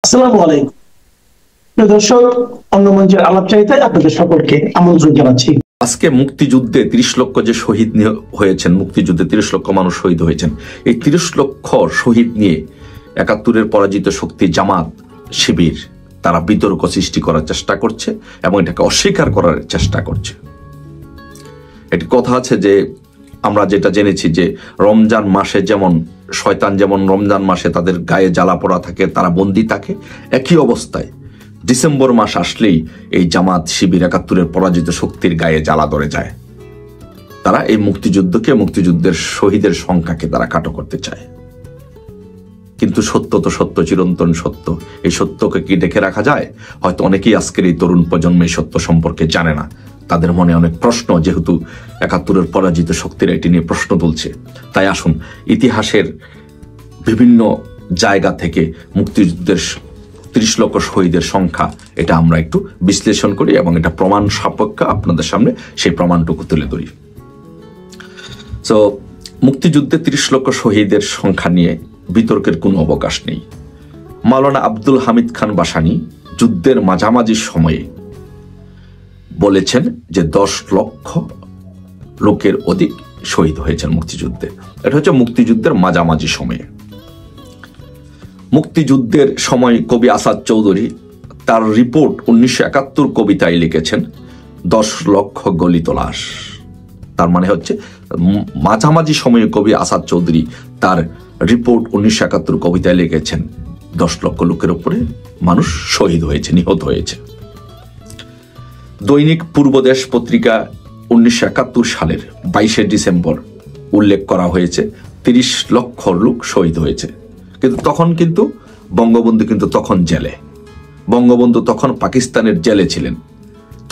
আসসালামু আলাইকুম প্রিয় দর্শক, অঙ্গমঞ্চের আলাপচারিতায় আপনাদের সকলকে আমন্ত্রণ জানাচ্ছি। আজকে মুক্তিযুদ্ধে 30 লক্ষ যে শহীদ হয়েছেন, মুক্তিযুদ্ধে 30 লক্ষ মানুষ শহীদ হয়েছেন, এই 30 লক্ষ শহীদ নিয়ে 71-এর পরাজিত শক্তি জামাত শিবির তারা বিতর্ক সৃষ্টি করার চেষ্টা করছে এবং এটাকে অস্বীকার করার চেষ্টা করছে। একটি কথা আছে যে আমরা যেটা জেনেছি যে রমজান মাসে যেমন শয়তান যেমন রমজান মাসে তাদের গায়ে জ্বালা পোড়া থাকে, তারা বন্দী থাকে, একই অবস্থায় ডিসেম্বর মাস আসলেই এই জামাত শিবির 71-এর পরাজিত শক্তির গায়ে জ্বালা ধরে যায়। তারা এই মুক্তিযুদ্ধকে, মুক্তিযুদ্ধের শহীদের সংখ্যাকে তারা কাটো করতে চায়। কিন্তু সত্য তো সত্য, চিরন্তন সত্য। এই সত্যকে কি ডেকে রাখা যায়? হয়তো অনেকেই আজকের এই তরুণ প্রজন্ম এই সত্য সম্পর্কে জানে না। তাদের মনে অনেক প্রশ্ন, যেহেতু 71-এর পরাজিত শক্তিরা এটি নিয়ে প্রশ্ন তুলছে। তাই আসুন ইতিহাসের বিভিন্ন জায়গা থেকে মুক্তিযুদ্ধের 30 লক্ষ শহীদের সংখ্যা এটা আমরা একটু বিশ্লেষণ করি এবং এটা প্রমাণ সাপেক্ষ আপনাদের সামনে সেই প্রমাণটুকু তুলে ধরি। তো মুক্তিযুদ্ধে 30 লক্ষ শহীদের সংখ্যা নিয়ে বিতর্কের কোনো অবকাশ নেই। মাওলানা আব্দুল হামিদ খান ভাসানী যুদ্ধের মাঝামাঝি সময়ে বলেছেন যে 10 লক্ষ লোকের অধিক শহীদ হয়েছেন মুক্তিযুদ্ধে। এটা হচ্ছে মুক্তিযুদ্ধের মাঝামাঝি সময়ে। মুক্তিযুদ্ধের সময় কবি আসাদ চৌধুরী তার রিপোর্ট 1971 কবিতায় লিখেছেন 10 লক্ষ গলিত লাশ। তার মানে হচ্ছে মাঝামাঝি সময়ে কবি আসাদ চৌধুরী তার রিপোর্ট 1971 কবিতায় লিখেছেন 10 লক্ষ লোকের উপরে মানুষ শহীদ হয়েছে, নিহত হয়েছে। দৈনিক পূর্বদেশ পত্রিকা 1971 সালের 22শে ডিসেম্বর উল্লেখ করা হয়েছে 30 লক্ষ লোক শহীদ হয়েছে। কিন্তু তখন বঙ্গবন্ধু তখন জেলে, বঙ্গবন্ধু তখন পাকিস্তানের জেলে ছিলেন।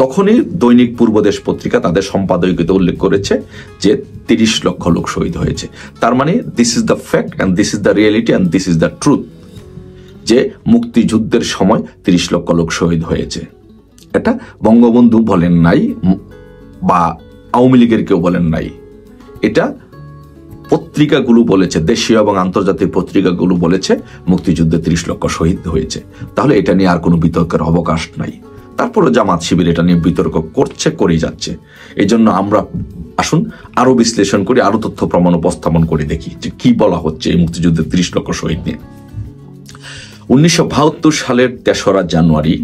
তখনই দৈনিক পূর্বদেশ পত্রিকা তাদের সম্পাদকীয়তে উল্লেখ করেছে যে 30 লক্ষ লোক শহীদ হয়েছে। তার মানে this is the fact and this is the reality and this is the truth, যে মুক্তিযুদ্ধের সময় 30 লক্ষ লোক শহীদ হয়েছে। এটা বঙ্গবন্ধু বলেন নাই বা আওয়ামী লীগের কেউ বলেন নাই, এটা পত্রিকাগুলো বলেছে, দেশীয় এবং আন্তর্জাতিক পত্রিকাগুলো বলেছে মুক্তিযুদ্ধে 30 লক্ষ শহীদ হয়েছে। তাহলে এটা নিয়ে আর কোনো বিতর্কের অবকাশ নাই। তারপরে জামাত শিবির এটা নিয়ে বিতর্ক করছে, করেই যাচ্ছে। এই জন্য আমরা আসুন আরো বিশ্লেষণ করি, আরো তথ্য প্রমাণ উপস্থাপন করে দেখি যে কি বলা হচ্ছে এই মুক্তিযুদ্ধের 30 লক্ষ শহীদ নিয়ে। 1972 সালের 3রা জানুয়ারি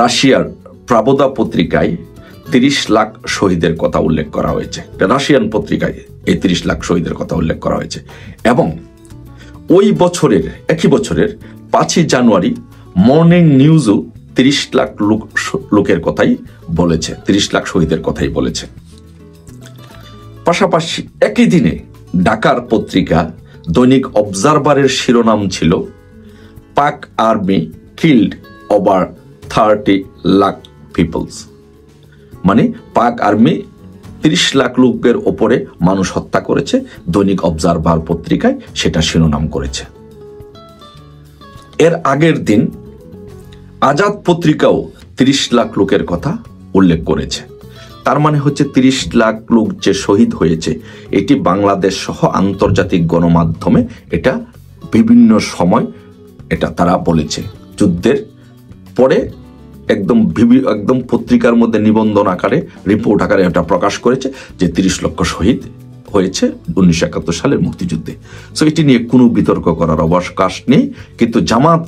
রাশিয়ার প্রাবোদা পত্রিকায় 30 লাখ শহীদের কথা উল্লেখ করা হয়েছে। রাশিয়ান পত্রিকায় এই 30 লাখ শহীদের কথা উল্লেখ করা হয়েছে এবং ওই বছরের একই বছরের 5ই জানুয়ারি মর্নিং নিউজও 30 লাখ লোকের কথাই বলেছে, 30 লাখ শহীদের কথাই বলেছে। পাশাপাশি একই দিনে ঢাকার পত্রিকা দৈনিক অবজারভারের শিরোনাম ছিল Pak army killed over 30 lakh peoples, মানে পাক আর্মি 30 লাখ লোকের ওপরে মানুষ হত্যা করেছে। দৈনিক অবজারভার পত্রিকায় সেটা শিরোনাম করেছে। এর আগের দিন আজাদ পত্রিকাও 30 লাখ লোকের কথা উল্লেখ করেছে। তার মানে হচ্ছে 30 লাখ লোক যে শহীদ হয়েছে এটি বাংলাদেশ সহ আন্তর্জাতিক গণমাধ্যমে এটা বিভিন্ন সময় এটা তারা বলেছে। যুদ্ধের পরে একদম পত্রিকার মধ্যে নিবন্ধন আকারে, রিপোর্ট আকারে এটা প্রকাশ করেছে যে 30 লক্ষ শহীদ হয়েছে 1971 সালের মুক্তিযুদ্ধে। সো এটি নিয়ে কোনো বিতর্ক করার অবকাশ নেই। কিন্তু জামাত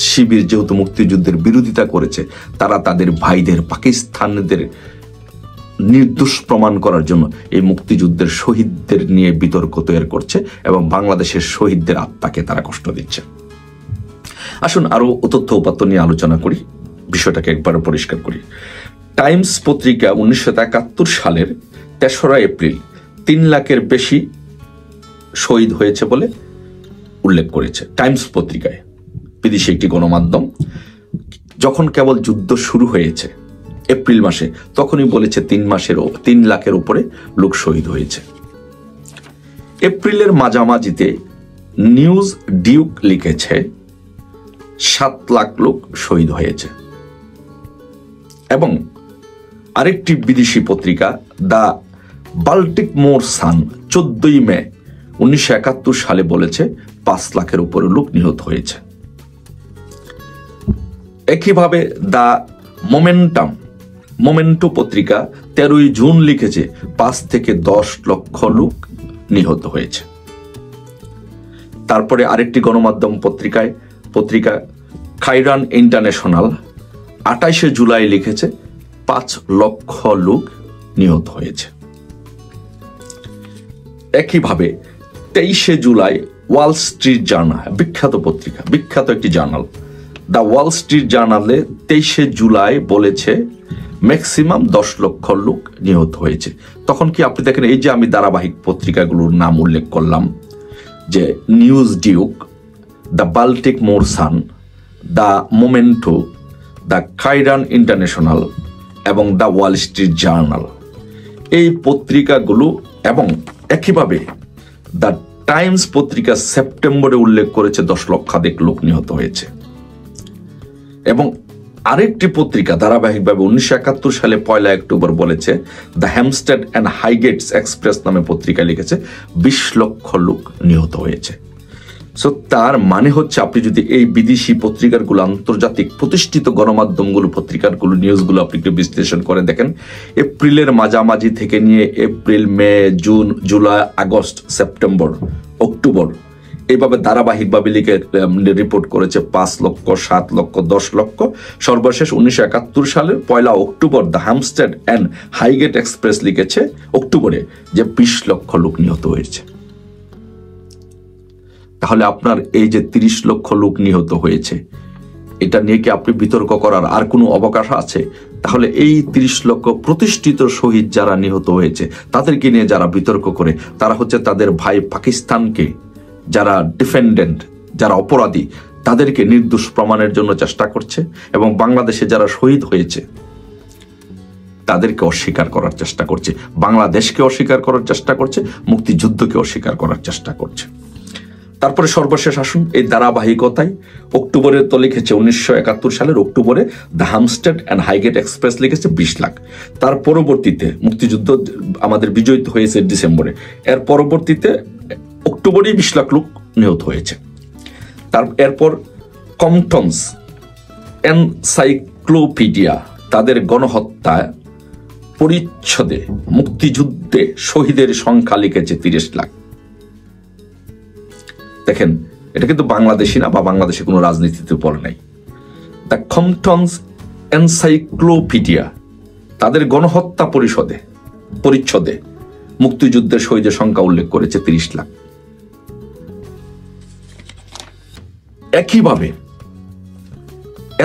শিবির যেহেতু মুক্তিযুদ্ধের বিরোধিতা করেছে, তারা তাদের ভাইদের, পাকিস্তানিদের নির্দোষ প্রমাণ করার জন্য এই মুক্তিযুদ্ধের শহীদদের নিয়ে বিতর্ক তৈরি করছে এবং বাংলাদেশের শহীদদের আত্মাকে তারা কষ্ট দিচ্ছে। আসুন আরো তথ্য উপাত্ত নিয়ে আলোচনা করি, বিষয়টাকে একবারে পরিষ্কার করি। টাইমস পত্রিকা 1971 সালের 3রা এপ্রিল 3 লাখের বেশি শহীদ হয়েছে বলে উল্লেখ করেছে। টাইমস পত্রিকায়, বিদেশি একটি গণমাধ্যম, যখন কেবল যুদ্ধ শুরু হয়েছে এপ্রিল মাসে, তখনই বলেছে 3 লাখের উপরে লোক শহীদ হয়েছে। এপ্রিলের মাঝামাঝিতে নিউজ ডিউক লিখেছে 7 লাখ লোক শহীদ হয়েছে এবং আরেকটি বিদেশি পত্রিকা দ্য বাল্টিমোর সান 14ই মে 1971 সালে বলেছে 5 লাখের উপরে লোক নিহত হয়েছে। একইভাবে দ্য মোমেন্টো পত্রিকা 13ই জুন লিখেছে 5 থেকে 10 লক্ষ লোক নিহত হয়েছে। তারপরে আরেকটি গণমাধ্যম পত্রিকা খাইরান ইন্টারন্যাশনাল 28শে জুলাই লিখেছে 5 লক্ষ লোক নিহত হয়েছে। একইভাবে 23শে জুলাই ওয়াল স্ট্রিট জার্নাল, বিখ্যাত একটি জার্নাল, দ্য ওয়াল স্ট্রিট জার্নালে 23শে জুলাই বলেছে ম্যাক্সিমাম 10 লক্ষ লোক নিহত হয়েছে। তখন কি আপনি দেখেন, এই যে আমি ধারাবাহিক পত্রিকাগুলোর নাম উল্লেখ করলাম, যে নিউজ ডিউক, দ্য বাল্টিক মোরসান, দ্য মোমেন্টো, দ্য খাইরান ইন্টারন্যাশনাল এবং দ্য ওয়াল স্ট্রিট জার্নাল, এই পত্রিকাগুলো এবং একইভাবে দ্য টাইমস পত্রিকা সেপ্টেম্বরে উল্লেখ করেছে 10 লক্ষাধিক লোক নিহত হয়েছে। এবং আরেকটি পত্রিকা ধারাবাহিকভাবে 1971 সালে 1 অক্টোবর বলেছে, দ্য হ্যামস্টেড অ্যান্ড হাইগেটস এক্সপ্রেস নামে পত্রিকা লিখেছে 20 লক্ষ লোক নিহত হয়েছে। সো তার মানে হচ্ছে, আপনি যদি এই বিদেশি পত্রিকাগুলো, আন্তর্জাতিক প্রতিষ্ঠিত গণমাধ্যমগুলো, পত্রিকাগুলো, নিউজগুলো আপনি একটু বিশ্লেষণ করে দেখেন, এপ্রিলের মাঝামাঝি থেকে নিয়ে April, May, June, July, August, September, October, এইভাবে ধারাবাহিকভাবে লিখে রিপোর্ট করেছে 5 লক্ষ, 7 লক্ষ, 10 লক্ষ। সর্বশেষ 1971 সালের 1 October the Hampstead and Highgate express লিখেছে অক্টোবরে যে 20 লক্ষ লোক নিহত হয়েছে। তাহলে আপনার এই যে 30 লক্ষ লোক নিহত হয়েছে, এটা নিয়ে কি আপনি বিতর্ক করার আর কোনো অবকাশ আছে? তাহলে এই 30 লক্ষ প্রতিষ্ঠিত শহীদ যারা নিহত হয়েছে, তাদেরকে নিয়ে যারা বিতর্ক করে, তারা হচ্ছে তাদের ভাই পাকিস্তানকে, যারা ডিফেন্ডেন্ট, যারা অপরাধী, তাদেরকে নির্দোষ প্রমাণের জন্য চেষ্টা করছে, এবং বাংলাদেশে যারা শহীদ হয়েছে তাদেরকে অস্বীকার করার চেষ্টা করছে, বাংলাদেশকে অস্বীকার করার চেষ্টা করছে, মুক্তিযুদ্ধকে অস্বীকার করার চেষ্টা করছে। তারপরে সর্বশেষ আসুন এই ধারাবাহিকতায় অক্টোবরে তো লিখেছে 1971 সালের অক্টোবরে the Hampstead and Highgate express লিখেছে 20 লাখ। তার পরবর্তীতে মুক্তিযুদ্ধ আমাদের বিজয়িত হয়েছে ডিসেম্বরে, এর পরবর্তীতে অক্টোবরেই 20 লাখ লোক নিহত হয়েছে। এরপর কম্পটনস এনসাইক্লোপিডিয়া তাদের গণহত্যা পরিচ্ছদে মুক্তিযুদ্ধে শহীদের সংখ্যা লিখেছে 30 লাখ। দেখেন, এটা কিন্তু বাংলাদেশি না, বা বাংলাদেশে কোনো রাজনীতিতে পড়ে নাই। দ্য কম্পটনস এনসাইক্লোপিডিয়া তাদের গণহত্যা পরিচ্ছদে মুক্তিযুদ্ধের শহীদের সংখ্যা উল্লেখ করেছে 30 লাখ। একইভাবে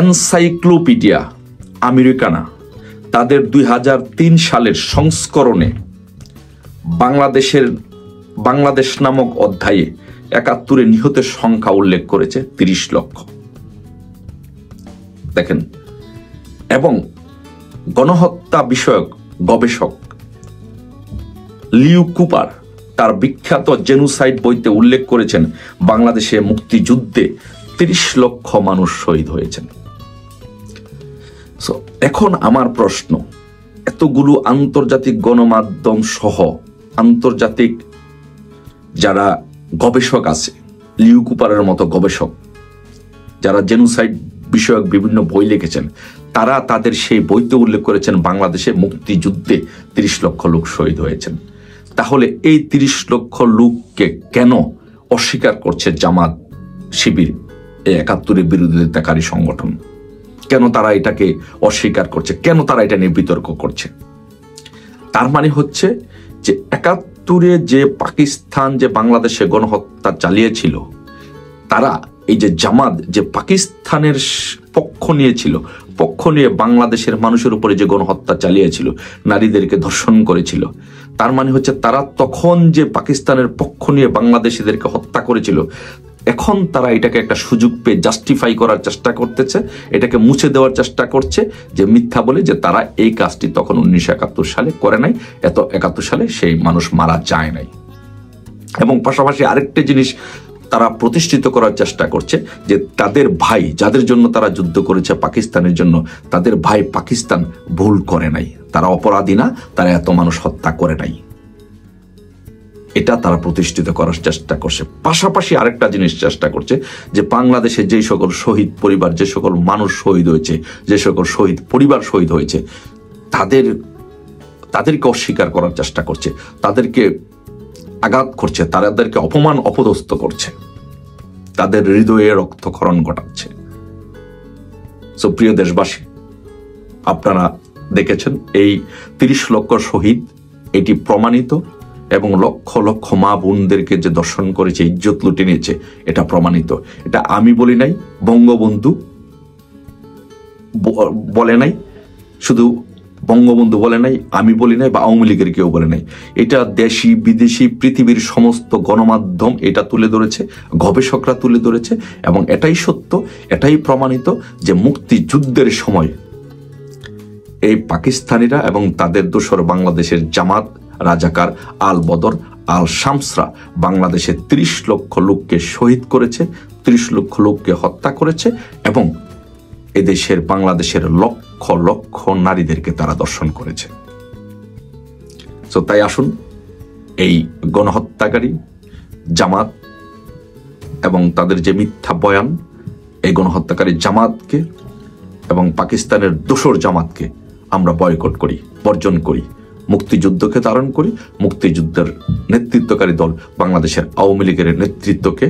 এনসাইক্লোপিডিয়া আমেরিকানা তাদের 2003 সালের সংস্করণে বাংলাদেশ নামক অধ্যায়ে 71 নিহতের সংখ্যা উল্লেখ করেছে 30 লক্ষ। দেখেন, এবং গণহত্যা বিষয়ক গবেষক লিউ কুপার তার বিখ্যাত জেনোসাইড বইতে উল্লেখ করেছেন বাংলাদেশে মুক্তিযুদ্ধে 30 লক্ষ মানুষ শহীদ হয়েছেন। এখন আমার প্রশ্ন, এতগুলো আন্তর্জাতিক গণমাধ্যম সহ আন্তর্জাতিক যারা গবেষক আছে, লিউ কুপারের মতো গবেষক যারা জেনোসাইড বিষয়ক বিভিন্ন বই লিখেছেন, তারা তাদের সেই বইতে উল্লেখ করেছেন বাংলাদেশে মুক্তিযুদ্ধে 30 লক্ষ লোক শহীদ হয়েছেন। তাহলে এই 30 লক্ষ লোককে কেন অস্বীকার করছে জামাত, শিবির, এই 71-এর বিরোধিতাকারী সংগঠন? কেন তারা এটাকে অস্বীকার করছে? কেন তারা এটা নিয়ে বিতর্ক করছে? তার মানে হচ্ছে যে 71-এ যে পাকিস্তান যে বাংলাদেশে গণহত্যা চালিয়েছিল, তারা এই যে জামাত যে পাকিস্তানের পক্ষ নিয়ে বাংলাদেশের মানুষের উপরে যে গণহত্যা চালিয়েছিল, নারীদেরকে ধর্ষণ করেছিল, তার মানে হচ্ছে তারা তখন যে পাকিস্তানের পক্ষ নিয়ে বাংলাদেশিদেরকে হত্যা করেছিল, এখন তারা এটাকে একটা সুযোগ পেয়ে জাস্টিফাই করার চেষ্টা করতেছে, এটাকে মুছে দেওয়ার চেষ্টা করছে, যে মিথ্যা বলে যে তারা এই কাজটি তখন 1971 সালে করে নাই, 71 সালে সেই মানুষ মারা যায় নাই। এবং পাশাপাশি আরেকটা জিনিস তারা প্রতিষ্ঠিত করার চেষ্টা করছে, যে তাদের ভাই যাদের জন্য তারা যুদ্ধ করেছে পাকিস্তানের জন্য, তাদের ভাই পাকিস্তান ভুল করে নাই, তারা অপরাধী না, তারা এত মানুষ হত্যা করে নাই। এটা তারা প্রতিষ্ঠিত করার চেষ্টা করছে। পাশাপাশি আরেকটা জিনিস চেষ্টা করছে যে বাংলাদেশে যে সকল শহীদ পরিবার, যে সকল মানুষ শহীদ হয়েছে, যে সকল শহীদ পরিবার শহীদ হয়েছে, তাদেরকে অস্বীকার করার চেষ্টা করছে, তাদেরকে আঘাত করছে, তাদেরকে অপমান অপদস্থ করছে, তাদের হৃদয়ে রক্তক্ষরণ ঘটাচ্ছে। সো প্রিয় দেশবাসী, আপনারা দেখেছেন এই 30 লক্ষ শহীদ, এটি প্রমাণিত, এবং লক্ষ লক্ষ মা বোনদেরকে যে দর্শন করেছে, ইজ্জত লুটে নিয়েছে, এটা প্রমাণিত। এটা আমি বলি নাই, বঙ্গবন্ধু বলে নাই, শুধু বঙ্গবন্ধু বলে নাই, আমি বলি নাই, বা আওয়ামী লীগের কেউ বলে নাই। এটা দেশি বিদেশি পৃথিবীর সমস্ত গণমাধ্যম এটা তুলে ধরেছে, গবেষকরা তুলে ধরেছে, এবং এটাই সত্য, এটাই প্রমাণিত যে মুক্তিযুদ্ধের সময় এই পাকিস্তানিরা এবং তাদের দোসর বাংলাদেশের জামাত, রাজাকার, আল বদর, আল শামসরা বাংলাদেশে 30 লক্ষ লোককে শহীদ করেছে, 30 লক্ষ লোককে হত্যা করেছে, এবং এদেশের বাংলাদেশের লক্ষ লক্ষ নারীদেরকে তারা দর্শন করেছে। তো তাই আসুন এই গণহত্যাকারী জামাত এবং তাদের যে মিথ্যা বয়ান, এই গণহত্যাকারী জামাতকে এবং পাকিস্তানের দোসর জামাতকে আমরা বয়কট করি, বর্জন করি, মুক্তিযুদ্ধকে ধারণ করি, মুক্তিযুদ্ধের নেতৃত্বকারী দল বাংলাদেশের আওয়ামী লীগের নেতৃত্বকে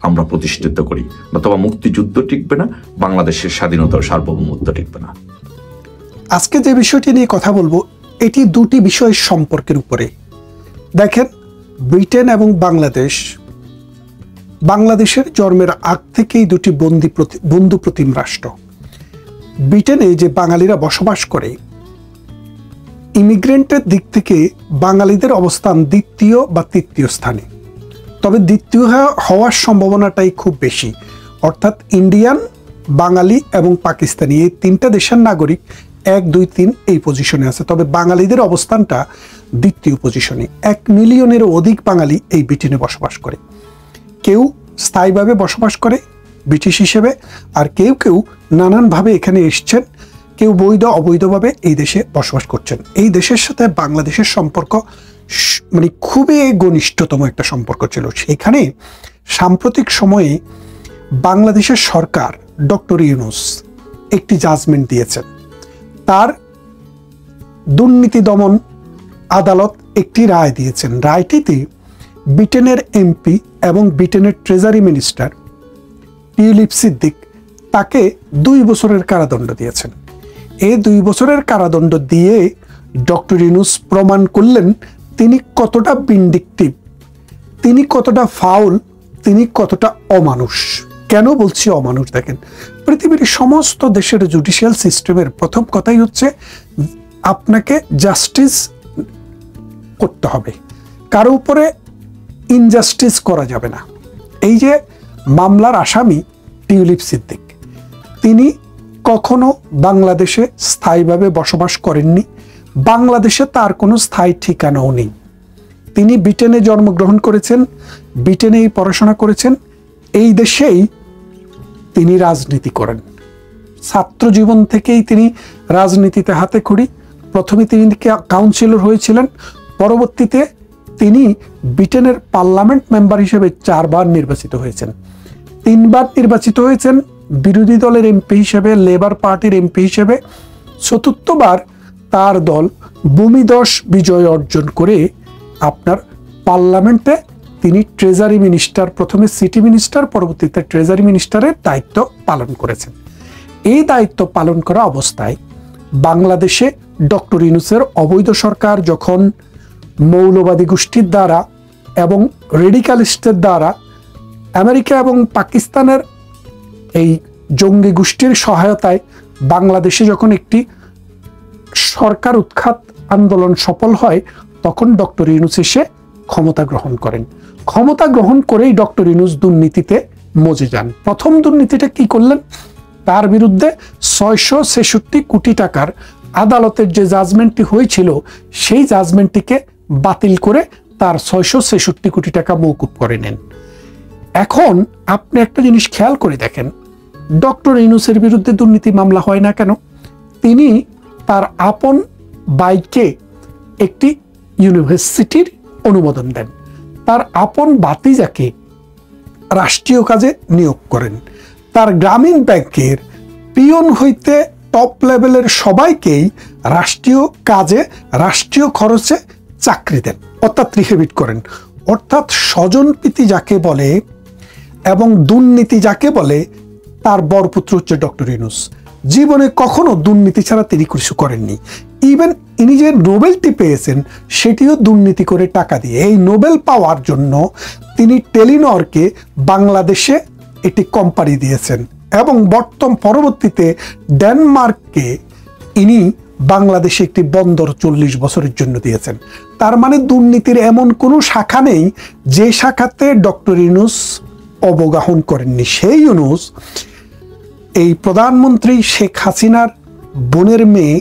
আমরা প্রতিষ্ঠিত করি, নতুবা মুক্তিযুদ্ধ টিকবে না, বাংলাদেশের স্বাধীনতার সার্বভৌমত্ব টিকবে না। আজকে যে বিষয়টি নিয়ে কথা বলবো, এটি দুটি বিষয় সম্পর্কের উপরে। দেখেন, ব্রিটেন এবং বাংলাদেশের জন্মের আগ থেকেই দুটি বন্ধু প্রতিম রাষ্ট্র। ব্রিটেনে যে বাঙালিরা বসবাস করে, ইমিগ্রেন্টের দিক থেকে বাঙালিদের অবস্থান দ্বিতীয় বা তৃতীয় স্থানে, তবে দ্বিতীয় হওয়ার সম্ভাবনাটাই খুব বেশি। অর্থাৎ ইন্ডিয়ান, বাঙালি এবং পাকিস্তানি, এই তিনটা দেশের নাগরিক 1, 2, 3 এই পজিশনে আছে, তবে বাঙালিদের অবস্থানটা দ্বিতীয় পজিশনে। 1 মিলিয়নেরও অধিক বাঙালি এই ব্রিটেনে বসবাস করে। কেউ স্থায়ীভাবে বসবাস করে ব্রিটিশ হিসেবে, আর কেউ কেউ নানানভাবে এখানে এসছেন, কেউ বৈধ অবৈধভাবে এই দেশে বসবাস করছেন। এই দেশের সাথে বাংলাদেশের সম্পর্ক মানে খুবই ঘনিষ্ঠতম একটা সম্পর্ক ছিল। সেখানে সাম্প্রতিক সময়ে বাংলাদেশের সরকার, ডক্টর ইউনূস একটি জাজমেন্ট দিয়েছেন। তার দুর্নীতি দমন আদালত একটি রায় দিয়েছেন। রায়টিতে ব্রিটেনের এমপি এবং ব্রিটেনের ট্রেজারি মিনিস্টার টিউলিপ সিদ্দিক তাকে 2 বছরের কারাদণ্ড দিয়েছেন। এই 2 বছরের কারাদণ্ড দিয়ে ডক্টর ইউনূস প্রমাণ করলেন তিনি কতটা ভিন্ডিকটিভ, তিনি কতটা ফাউল, তিনি কতটা অমানুষ। কেন বলছি অমানুষ? দেখেন, পৃথিবীর সমস্ত দেশের জুডিশিয়াল সিস্টেমের প্রথম কথাই হচ্ছে আপনাকে জাস্টিস করতে হবে, কারো উপরে ইনজাস্টিস করা যাবে না। এই যে মামলার আসামি টিউলিপ সিদ্দিক, তিনি কখনো বাংলাদেশে স্থায়ীভাবে বসবাস করেননি, বাংলাদেশে তার কোনো স্থায়ী ঠিকানাও নেই। তিনি ব্রিটেনে জন্মগ্রহণ করেছেন, ব্রিটেনেই পড়াশোনা করেছেন, এই দেশেই তিনি রাজনীতি করেন। ছাত্র জীবন থেকেই তিনি রাজনীতিতে হাতে খড়ি। প্রথমে তিনি কাউন্সিলর হয়েছিলেন, পরবর্তীতে তিনি ব্রিটেনের পার্লামেন্ট মেম্বার হিসেবে 4 বার নির্বাচিত হয়েছেন। 3 বার নির্বাচিত হয়েছেন বিরোধী দলের এমপি হিসেবে, লেবার পার্টির এমপি হিসেবে। 4বার তার দল ভূমিধস বিজয় অর্জন করে আপনার পার্লামেন্টে তিনি ট্রেজারি মিনিস্টার, প্রথমে সিটি মিনিস্টার, পরবর্তীতে ট্রেজারি মিনিস্টারের দায়িত্ব পালন করেছেন। এই দায়িত্ব পালন করা অবস্থায় বাংলাদেশে ডক্টর ইউনূসের অবৈধ সরকার যখন মৌলবাদী গোষ্ঠীর দ্বারা এবং রেডিকালিস্টের দ্বারা, আমেরিকা এবং পাকিস্তানের এই জঙ্গি গোষ্ঠীর সহায়তায় বাংলাদেশে যখন একটি সরকার উৎখাত আন্দোলন সফল হয়, তখন ডক্টর ইউনূস এসে ক্ষমতা গ্রহণ করেন। ক্ষমতা গ্রহণ করেই ডক্টর ইউনূস দুর্নীতিতে মজে যান। প্রথম দুর্নীতিটা কি করলেন? তার বিরুদ্ধে 666 কোটি টাকার আদালতের যে জাজমেন্টটি হয়েছিল, সেই জাজমেন্টটিকে বাতিল করে তার 666 কোটি টাকা মওকুফ করে নেন। এখন আপনি একটা জিনিস খেয়াল করে দেখেন, ডক্টর ইউনূসের বিরুদ্ধে দুর্নীতি মামলা হয় না কেন? তিনি তার আপন বাইকে একটি ইউনিভার্সিটির অনুমোদন দেন, তার আপন ভাতিজাকে রাষ্ট্রীয় কাজে নিয়োগ করেন, তার গ্রামীণ ব্যাংকের পিয়ন হইতে টপ লেভেলের সবাইকেই রাষ্ট্রীয় কাজে রাষ্ট্রীয় খরচে চাকরি দেন, অর্থাৎ রিহেবিট করেন। অর্থাৎ স্বজনপ্রীতি যাকে বলে এবং দুর্নীতি যাকে বলে, তার বরপুত্র হচ্ছে ডক্টর ইউনূস। জীবনে কখনো দুর্নীতি ছাড়া তিনি কিছু করেননি। ইভেন ইনি যে নোবেলটি পেয়েছেন সেটিও দুর্নীতি করে টাকা দিয়ে। এই নোবেল পাওয়ার জন্য তিনি টেলিনরকে বাংলাদেশে একটি কোম্পানি দিয়েছেন এবং পরবর্তীতে ডেনমার্ককে ইনি বাংলাদেশে একটি বন্দর 40 বছরের জন্য দিয়েছেন। তার মানে দুর্নীতির এমন কোনো শাখা নেই যে শাখাতে ডক্টর ইউনূস অবগাহন করেননি। সেই ইউনূস এই প্রধানমন্ত্রী শেখ হাসিনার বোনের মেয়ে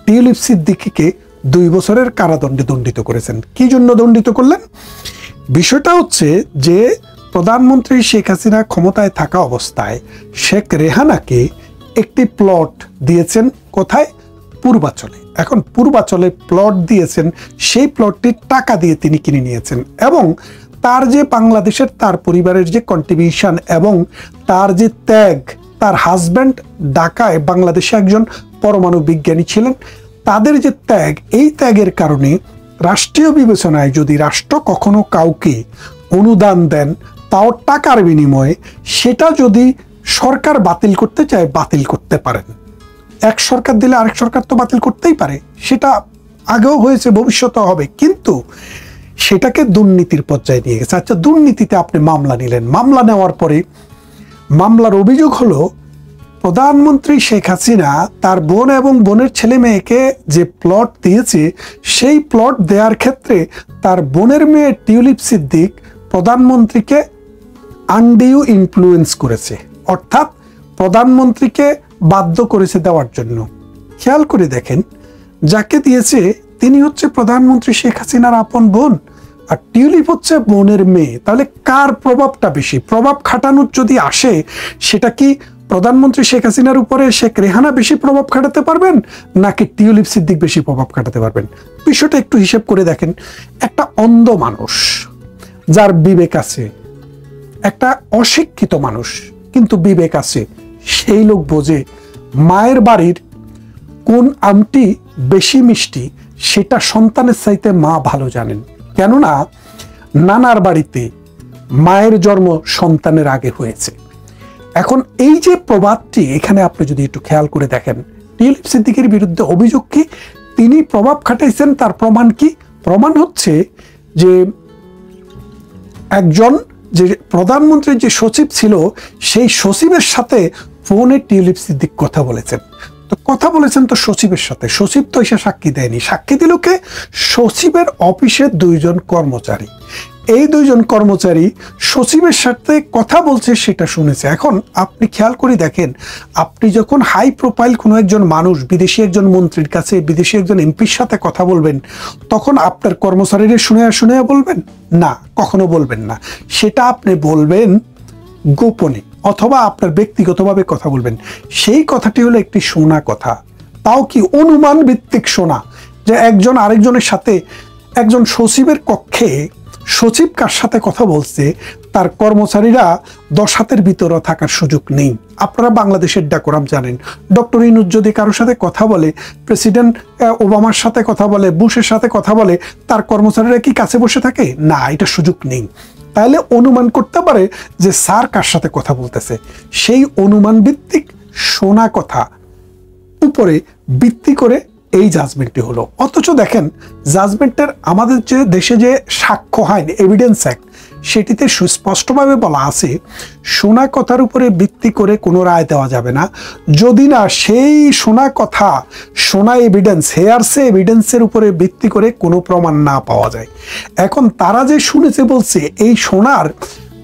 টিউলিপ সিদ্দিকীকে 2 বছরের কারাদণ্ডে দণ্ডিত করেছেন। কি জন্য দণ্ডিত করলেন? বিষয়টা হচ্ছে যে প্রধানমন্ত্রী শেখ হাসিনা ক্ষমতায় থাকা অবস্থায় শেখ রেহানাকে একটি প্লট দিয়েছেন। কোথায়? পূর্বাচলে। এখন পূর্বাচলে প্লট দিয়েছেন, সেই প্লটটির টাকা দিয়ে তিনি কিনে নিয়েছেন এবং তার যে বাংলাদেশের তার পরিবারের যে কন্ট্রিবিউশন এবং তার যে ত্যাগ, তার হাজব্যান্ড ঢাকায় বাংলাদেশে একজন পরমাণু বিজ্ঞানী ছিলেন, তাদের যে ত্যাগ, এই ত্যাগের কারণে রাষ্ট্রীয় বিবেচনায় যদি রাষ্ট্র কখনো কাউকে অনুদান দেন, তাও টাকার বিনিময়ে, সেটা যদি সরকার বাতিল করতে চায় বাতিল করতে পারেন। এক সরকার দিলে আরেক সরকার তো বাতিল করতেই পারে, সেটা আগেও হয়েছে, ভবিষ্যতেও হবে, কিন্তু সেটাকে দুর্নীতির পর্যায়ে নিয়ে গেছে। আচ্ছা, দুর্নীতিতে আপনি মামলা নিলেন, মামলা নেওয়ার পরে মামলার অভিযোগ হলো প্রধানমন্ত্রী শেখ হাসিনা তার বোন এবং বোনের ছেলে মেয়েকে যে প্লট দিয়েছে, সেই প্লট দেওয়ার ক্ষেত্রে তার বোনের মেয়ে টিউলিপ সিদ্দিক প্রধানমন্ত্রীকে আনডিউ ইনফ্লুয়েন্স করেছে, অর্থাৎ প্রধানমন্ত্রীকে বাধ্য করেছে দেওয়ার জন্য। খেয়াল করে দেখেন, যাকে দিয়েছে তিনি হচ্ছে প্রধানমন্ত্রী শেখ হাসিনার আপন বোন, আর টিউলিপ হচ্ছে বোনের মেয়ে। তাহলে কার প্রভাবটা বেশি? প্রভাব খাটানোর যদি আসে, সেটা কি প্রধানমন্ত্রী শেখ হাসিনার উপরে শেখ রেহানা বেশি প্রভাব খাটাতে পারবেন নাকি টিউলিপ সিদ্দিক বেশি প্রভাব খাটাতে পারবেন? বিষয়টা একটু হিসেব করে দেখেন। একটা অন্ধ মানুষ যার বিবেক আছে, একটা অশিক্ষিত মানুষ কিন্তু বিবেক আছে, সেই লোক বোঝে মায়ের বাড়ির কোন আমটি বেশি মিষ্টি সেটা সন্তানের চাইতে মা ভালো জানেন। কেননা নানার বাড়িতে মায়ের জন্ম সন্তানের আগে হয়েছে। এখন এই যে প্রবাদটি, এখানে আপনি যদি একটু খেয়াল করে দেখেন, টিউলিপ সিদ্দিকের বিরুদ্ধে অভিযোগ কি? তিনি প্রভাব খাটাইছেন। তার প্রমাণ কি? প্রমাণ হচ্ছে যে একজন যে প্রধানমন্ত্রীর যে সচিব ছিল, সেই সচিবের সাথে ফোনে টিউলিপ সিদ্দিক কথা বলেছেন। তো কথা বলেছেন তো সচিবের সাথে, সচিব তো এসে সাক্ষী দেয়নি। সাক্ষী দিল কে? সচিবের অফিসের 2 জন কর্মচারী। এই 2 জন কর্মচারী সচিবের সাথে কথা বলছে, সেটা শুনেছে। এখন আপনি খেয়াল করে দেখেন, আপনি যখন হাই প্রোফাইল কোনো একজন মানুষ বিদেশি একজন মন্ত্রীর কাছে, বিদেশি একজন এমপির সাথে কথা বলবেন, তখন আপনার কর্মচারীরা শুনে বলবেন না, কখনো বলবেন না। সেটা আপনি বলবেন গোপনে অথবা আপনার ব্যক্তিগতভাবে কথা বলবেন। সেই কথাটি হলো একটি শোনা কথা, তাও কি অনুমান ভিত্তিক শোনা, যে একজন আরেকজনের সাথে, একজন সচিবের কক্ষে সচিব কার সাথে কথা বলছে, তার কর্মচারীরা 10 হাতের ভিতরে থাকার সুযোগ নেই। আপনারা বাংলাদেশের ডেকোরাম জানেন। ডক্টর ইউনূস যদি কারোর সাথে কথা বলে, প্রেসিডেন্ট ওবামার সাথে কথা বলে, বুশের সাথে কথা বলে, তার কর্মচারীরা কি কাছে বসে থাকে? না, এটা সুযোগ নেই। তাহলে অনুমান করতে পারে যে স্যার কার সাথে কথা বলতেছে। সেই অনুমান ভিত্তিক শোনা কথা উপরে ভিত্তি করে এই জাজমেন্টটি হলো। অথচ দেখেন, জাজমেন্টের আমাদের যে দেশে যে সাক্ষ্য আইন, এভিডেন্স অ্যাক্ট, সেটিতে সুস্পষ্টভাবে বলা আছে শোনা কথার উপরে ভিত্তি করে কোনো রায় দেওয়া যাবে না যদি না সেই শোনা কথা, শোনা এভিডেন্স, হেয়ারসে এভিডেন্সের উপরে ভিত্তি করে কোনো প্রমাণ না পাওয়া যায়। এখন তারা যে শুনেছে বলছে, এই শোনার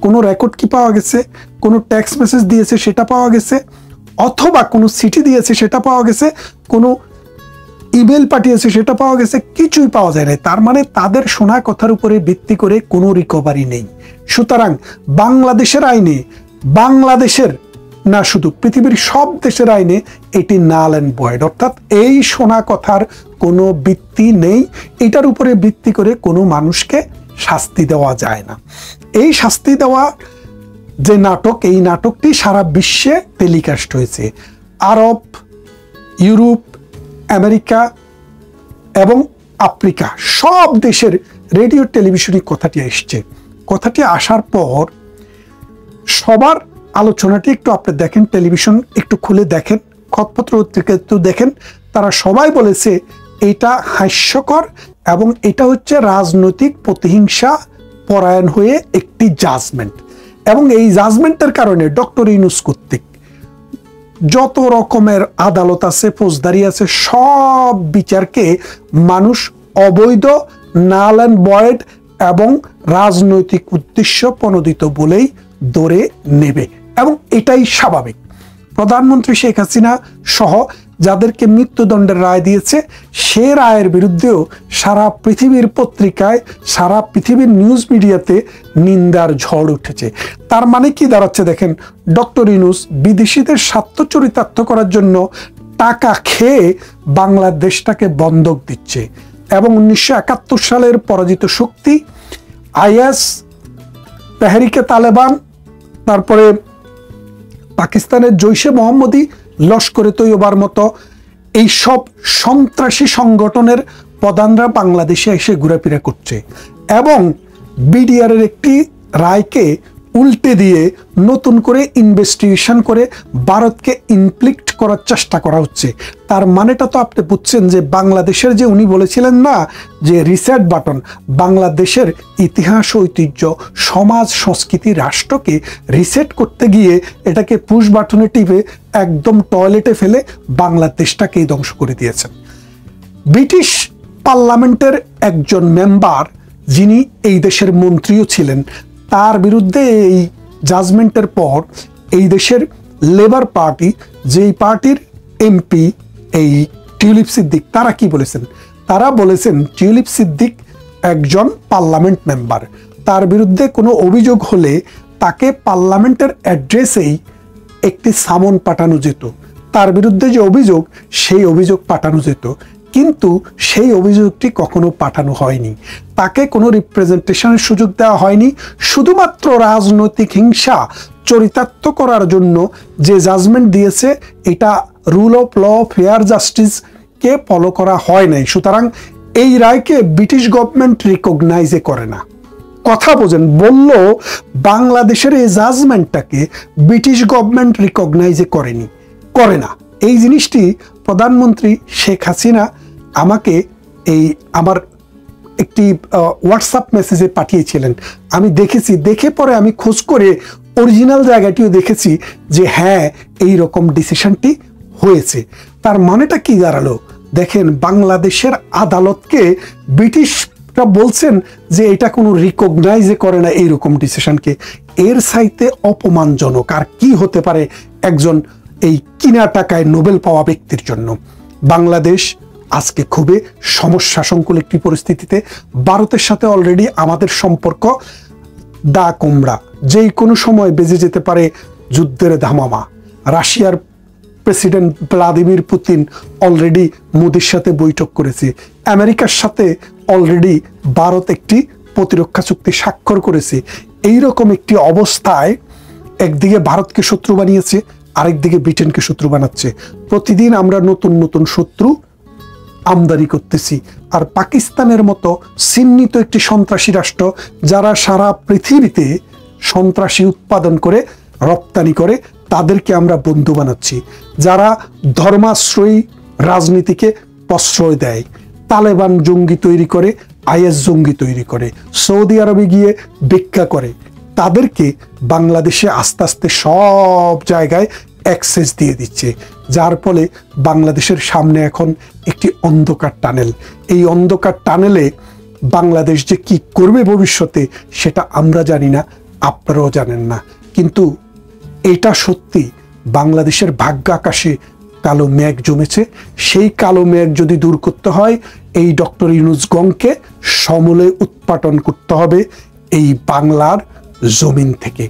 কোনো রেকর্ড কি পাওয়া গেছে? কোনো টেক্সট মেসেজ দিয়েছে সেটা পাওয়া গেছে, অথবা কোনো চিঠি দিয়েছে সেটা পাওয়া গেছে, কোনো ইমেল পাঠিয়েছে সেটা পাওয়া গেছে? কিছুই পাওয়া যায় না। তার মানে তাদের শোনা কথার উপরে ভিত্তি করে কোনো রিকভারি নেই। সুতরাং বাংলাদেশের আইনে, বাংলাদেশের না শুধু পৃথিবীর সব দেশের আইনে এটি নাল অ্যান্ড ভয়েড, অর্থাৎ এই শোনা কথার কোনো ভিত্তি নেই। এটার উপরে ভিত্তি করে কোনো মানুষকে শাস্তি দেওয়া যায় না। এই শাস্তি দেওয়া যে নাটক, এই নাটকটি সারা বিশ্বে টেলিকাস্ট হয়েছে। আরব, ইউরোপ, আমেরিকা এবং আফ্রিকা সব দেশের রেডিও টেলিভিশনে কথাটি এসছে। কথাটি আসার পর সবার আলোচনাটি একটু আপনি দেখেন, টেলিভিশন একটু খুলে দেখেন, খবরপত্র পত্রিকা একটু দেখেন, তারা সবাই বলেছে এটা হাস্যকর এবং এটা হচ্ছে রাজনৈতিক প্রতিহিংসা পরায়ণ হয়ে একটি জাজমেন্ট। এবং এই জাজমেন্টের কারণে ডক্টর ইউনূস কর্তৃক যত রকমের আদালত আছে, ফৌজদারি আছে, সব বিচারকে মানুষ অবৈধ, নাল অ্যান্ড ভয়েড এবং রাজনৈতিক উদ্দেশ্য প্রণোদিত বলেই ধরে নেবে এবং এটাই স্বাভাবিক। প্রধানমন্ত্রী শেখ হাসিনা সহ যাদেরকে মৃত্যুদণ্ডের রায় দিয়েছে, সে রায়ের বিরুদ্ধেও সারা পৃথিবীর পত্রিকায়, সারা পৃথিবীর নিউজ মিডিয়াতে নিন্দার ঝড় উঠেছে। তার মানে কি দাঁড়াচ্ছে দেখেন, ডক্টর ইউনূস বিদেশিদের স্বার্থ চরিতার্থ করার জন্য টাকা খেয়ে বাংলাদেশটাকে বন্ধক দিচ্ছে এবং 1971 সালের পরাজিত শক্তি আইএস, তেহরিকে তালেবান, তারপরে পাকিস্তানের জৈশে মোহাম্মদী, লস্করে তৈয়বার মতো এই সব সন্ত্রাসী সংগঠনের প্রধানরা বাংলাদেশে এসে ঘোরাফেরা করছে এবং বিডিআরের একটি রায়কে উল্টে দিয়ে নতুন করে ইনভেস্টিগেশন করে ভারতকে ইনফ্লিক্ট করার চেষ্টা করা হচ্ছে। তার মানেটা তো আপনি বুঝছেন যে বাংলাদেশের যে উনি বলেছিলেন না যে রিসেট বাটন, বাংলাদেশের ইতিহাস, ঐতিহ্য, সমাজ, সংস্কৃতি, রাষ্ট্রকে রিসেট করতে গিয়ে এটাকে পুশ বাটনে টিপে একদম টয়লেটে ফেলে বাংলাদেশটাকেই ধ্বংস করে দিয়েছেন। ব্রিটিশ পার্লামেন্টের একজন মেম্বার, যিনি এই দেশের মন্ত্রীও ছিলেন, তার বিরুদ্ধে এই জাজমেন্টের পর এই দেশের লেবার পার্টি, যেই পার্টির এমপি এই টিউলিপ সিদ্দিক, তারা কি বলেছেন? তারা বলেছেন টিউলিপ সিদ্দিক একজন পার্লামেন্ট মেম্বার, তার বিরুদ্ধে কোনো অভিযোগ হলে তাকে পার্লামেন্টের অ্যাড্রেসেই একটি সামন পাঠানো যেত, তার বিরুদ্ধে যে অভিযোগ সেই অভিযোগ পাঠানো যেত, কিন্তু সেই অভিযোগটি কখনো পাঠানো হয়নি। তাকে কোনো রিপ্রেজেন্টেশনের সুযোগ দেওয়া হয়নি। শুধুমাত্র রাজনৈতিক হিংসা চরিতার্থ করার জন্য যে জাজমেন্ট দিয়েছে, এটা রুল অফ ল, ফেয়ার জাস্টিসকে ফলো করা হয় নাই। সুতরাং এই রায়কে ব্রিটিশ গভর্নমেন্ট রিকগনাইজ করে না। কথা বোঝেন, বলল বাংলাদেশের এই জাজমেন্টটাকে ব্রিটিশ গভর্নমেন্ট রিকগনাইজ করে না। এই জিনিসটি প্রধানমন্ত্রী শেখ হাসিনা আমাকে আমার একটি হোয়াটসঅ্যাপ মেসেজে পাঠিয়েছিলেন, আমি দেখেছি। দেখে পরে আমি খোঁজ করে অরিজিনাল জায়গাটিও দেখেছি যে হ্যাঁ, এই রকম ডিসিশনটি হয়েছে। তার মানেটা কি দাঁড়ালো দেখেন, বাংলাদেশের আদালতকে ব্রিটিশরা বলছেন যে এটা কোনো রিকগনাইজ করে না এইরকম ডিসিশনকে। এর চাইতে অপমানজনক আর কি হতে পারে একজন এই কিনা টাকায় নোবেল পাওয়া ব্যক্তির জন্য। বাংলাদেশ আজকে খুবই সমস্যা সংকুল একটি পরিস্থিতিতে। ভারতের সাথে অলরেডি আমাদের সম্পর্ক দা কুমড়া, যেই কোনো সময় বেজে যেতে পারে যুদ্ধের ধামামা। রাশিয়ার প্রেসিডেন্ট ভ্লাদিমির পুতিন অলরেডি মোদির সাথে বৈঠক করেছে। আমেরিকার সাথে অলরেডি ভারত একটি প্রতিরক্ষা চুক্তি স্বাক্ষর করেছে। এইরকম একটি অবস্থায় একদিকে ভারতকে শত্রু বানিয়েছে, আরেকদিকে ব্রিটেনকে শত্রু বানাচ্ছে। প্রতিদিন আমরা নতুন নতুন শত্রু আমদানি করতেছি। আর পাকিস্তানের মতো চিহ্নিত একটি সন্ত্রাসী রাষ্ট্র, যারা সারা পৃথিবীতে সন্ত্রাসী উৎপাদন করে রপ্তানি করে, তাদেরকে আমরা বন্ধু বানাচ্ছি। যারা ধর্মাশ্রয়ী রাজনীতিকে প্রশ্রয় দেয়, তালেবান জঙ্গি তৈরি করে, আইএস জঙ্গি তৈরি করে, সৌদি আরবে গিয়ে ভিক্ষা করে, তাদেরকে বাংলাদেশে আস্তে আস্তে সব জায়গায় অ্যাক্সেস দিয়ে দিচ্ছে, যার ফলে বাংলাদেশের সামনে এখন একটি অন্ধকার টানেল। এই অন্ধকার টানেলে বাংলাদেশ যে কি করবে ভবিষ্যতে সেটা আমরা জানি না, আপনারাও জানেন না। কিন্তু এটা সত্যি, বাংলাদেশের ভাগ্য আকাশে কালো মেঘ জমেছে। সেই কালো মেঘ যদি দূর করতে হয়, এই ডক্টর ইউনূস গংকে সমূলে উৎপাটন করতে হবে এই বাংলার জমিন থেকে।